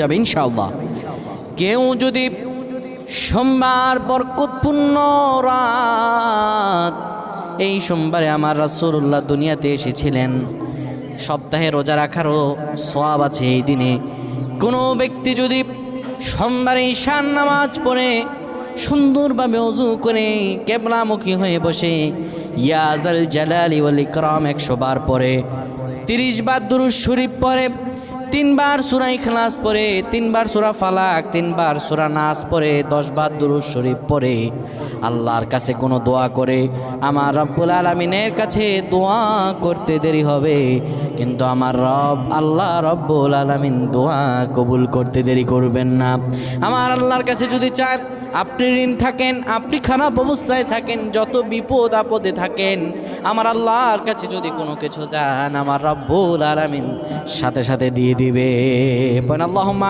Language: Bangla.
যাবে ইনশাআল্লাহ। কেউ যদি সোমবার বরকতপূর্ণ রাত, এই সোমবারে আমার রাসূলুল্লাহ দুনিয়াতে এসেছিলেন, সপ্তাহে রোজা রাখারও সওয়াব আছে এই দিনে। কোনো ব্যক্তি যদি সোমবারে ঈশার নামাজ পড়ে সুন্দরভাবে ওযু করে কিবলামুখী হয়ে বসে ইয়া যাল জালালি ওয়াল ইকরাম 100 বার পড়ে, 30 বার দুরূদ শরীফ পড়ে, 3 বার সূরা ইখলাস পড়ে, 3 বার সূরা ফালাক, 3 বার সূরা নাস পড়ে, 10 বার দুরূদ শরীফ পড়ে, আল্লাহর কাছে কোনো দোয়া করে, আমার রব্বুল আলামিনের কাছে দোয়া করতে দেরি হবে, কিন্তু আমার রব আল্লাহ রব্বুল আলামিন দোয়া কবুল করতে দেরি করবেন না। আমার আল্লাহর কাছে যদি চান, আপনি ঋণ থাকেন, আপনি খারাপ অবস্থায় থাকেন, যত বিপদ আপদে থাকেন, আমার আল্লাহর কাছে যদি কোনো কিছু চান, আমার রব্বুল আলামিন সাথে সাথে দিয়ে দিবে। আল্লাহুম্মা